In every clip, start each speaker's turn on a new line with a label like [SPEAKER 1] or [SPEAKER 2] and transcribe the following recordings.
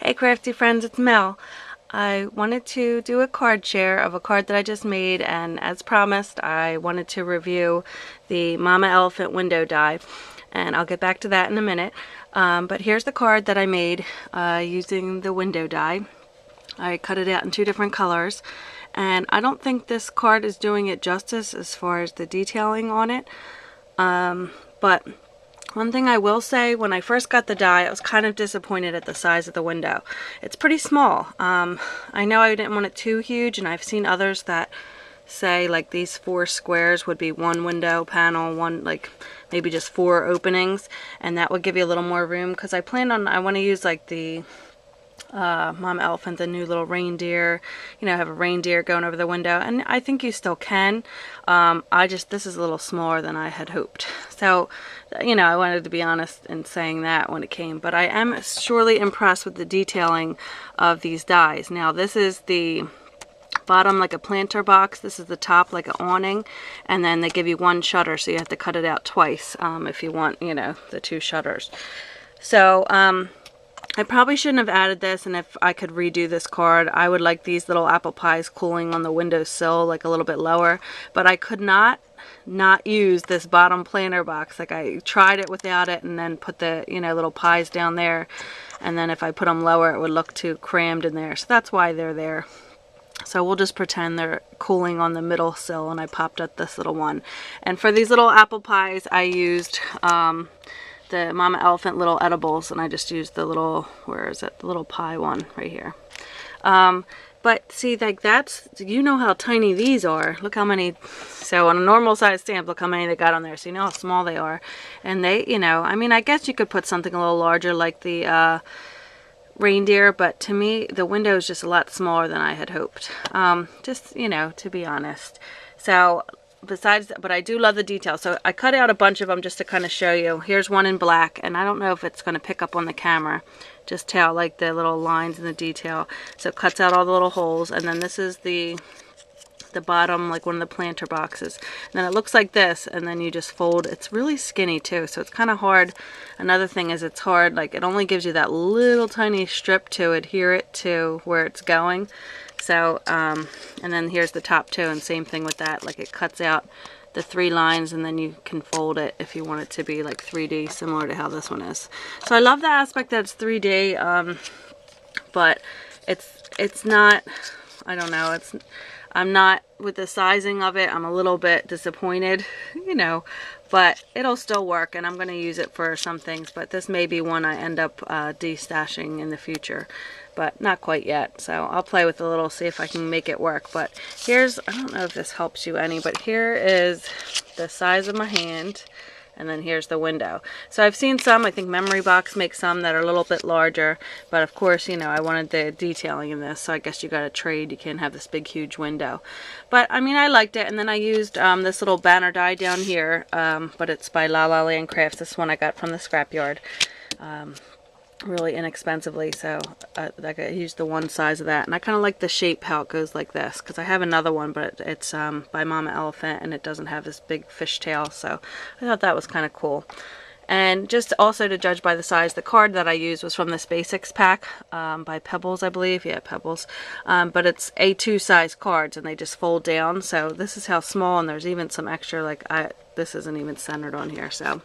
[SPEAKER 1] Hey crafty friends, it's Mel. I wanted to do a card share of a card that I just made, and as promised I wanted to review the Mama Elephant window die, and I'll get back to that in a minute. But here's the card that I made using the window die. I cut it out in two different colors, and I don't think this card is doing it justice as far as the detailing on it. But one thing I will say, when I first got the die, I was kind of disappointed at the size of the window. It's pretty small. I know I didn't want it too huge, and I've seen others that say like these 4 squares would be one window panel, one like maybe just 4 openings, and that would give you a little more room, because I want to use like the Mama Elephant, the new little reindeer, have a reindeer going over the window, and I think you still can. This is a little smaller than I had hoped. So, I wanted to be honest in saying that when it came, but I am surely impressed with the detailing of these dies. Now, this is the bottom like a planter box, this is the top like an awning, and then they give you one shutter, so you have to cut it out twice if you want, the 2 shutters. So, I probably shouldn't have added this, and if I could redo this card, I would like these little apple pies cooling on the windowsill, like a little bit lower, but I could not use this bottom planter box. Like, I tried it without it and then put the, little pies down there, and then if I put them lower, it would look too crammed in there, so that's why they're there. So we'll just pretend they're cooling on the middle sill, and I popped up this little one. And for these little apple pies, I used the Mama Elephant little edibles, and I just used the little, where is it, the little pie one right here. But see, like, that's, how tiny these are. Look how many, so on a normal size stamp, look how many they got on there, so you know how small they are. And they, I mean, I guess you could put something a little larger like the reindeer, but to me the window is just a lot smaller than I had hoped, just to be honest. So besides that, but I do love the detail, so I cut out a bunch of them just to kind of show you. Here's one in black, and I don't know if it's going to pick up on the camera, just how like the little lines in the detail, so it cuts out all the little holes. And then this is the bottom, like one of the planter boxes, and then it looks like this, and then you just fold. It's really skinny too, so it's kind of hard. Another thing is it's hard, like it only gives you that little tiny strip to adhere it to where it's going. So and then here's the top too, and same thing with that, like it cuts out the 3 lines, and then you can fold it if you want it to be like 3D, similar to how this one is. So I love the aspect that it's 3D, but it's not, I don't know, I'm not, with the sizing of it, I'm a little bit disappointed, but it'll still work, and I'm going to use it for some things. But this may be one I end up de-stashing in the future, but not quite yet. So I'll play with a little, see if I can make it work. But here's, I don't know if this helps you any, but here is the size of my hand. And then here's the window. So I've seen some, I think Memory Box makes some that are a little bit larger, but of course, I wanted the detailing in this, so I guess you got to trade. You can't have this big, huge window. But I mean, I liked it. And then I used this little banner die down here, but it's by La La Land Crafts. This one I got from the scrapyard. Really inexpensively, so I used the one size of that, and I kind of like the shape, how it goes like this, because I have another one, but it's by Mama Elephant, and it doesn't have this big fishtail, so I thought that was kind of cool. And just also to judge by the size, the card that I used was from this Basics pack by Pebbles, I believe. Yeah, Pebbles. But it's A2 size cards, and they just fold down, so this is how small, and there's even some extra, like this isn't even centered on here, so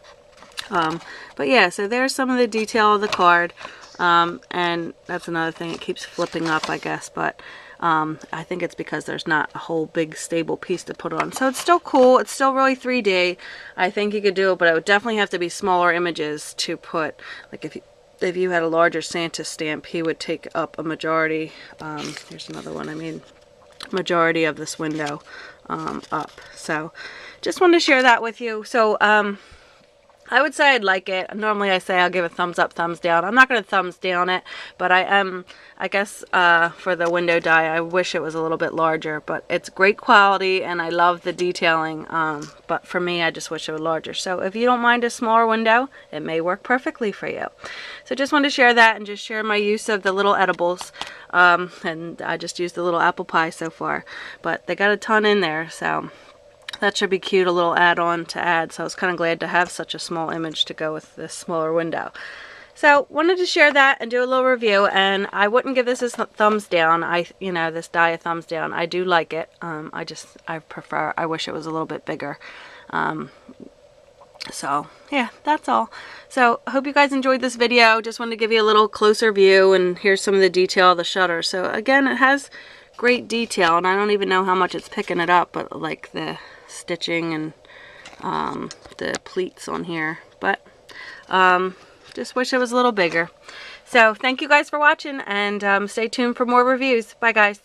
[SPEAKER 1] but yeah, so there's some of the detail of the card, and that's another thing, it keeps flipping up, I guess, but I think it's because there's not a whole big stable piece to put on. So it's still cool, it's still really 3D. I think you could do it, but it would definitely have to be smaller images to put, like if you had a larger Santa stamp, he would take up a majority, here's another one, I mean, majority of this window up. So just wanted to share that with you. So I would say I'd like it. Normally I say I'll give a thumbs up, thumbs down. I'm not going to thumbs down it, but I am, I guess, for the window die, I wish it was a little bit larger, but it's great quality, and I love the detailing, but for me, I just wish it was larger. So if you don't mind a smaller window, it may work perfectly for you. So just wanted to share that, and just share my use of the little edibles, and I just used the little apple pie so far, but they got a ton in there, so that should be cute, a little add-on to add. So I was kind of glad to have such a small image to go with this smaller window. So wanted to share that and do a little review, and I wouldn't give this a thumbs down. This die a thumbs down. I do like it. I wish it was a little bit bigger. So yeah, that's all. So I hope you guys enjoyed this video. Just wanted to give you a little closer view, and here's some of the detail of the shutter. So again, it has great detail, and I don't even know how much it's picking it up, but like the stitching and the pleats on here. But just wish it was a little bigger. So thank you guys for watching, and stay tuned for more reviews. Bye guys.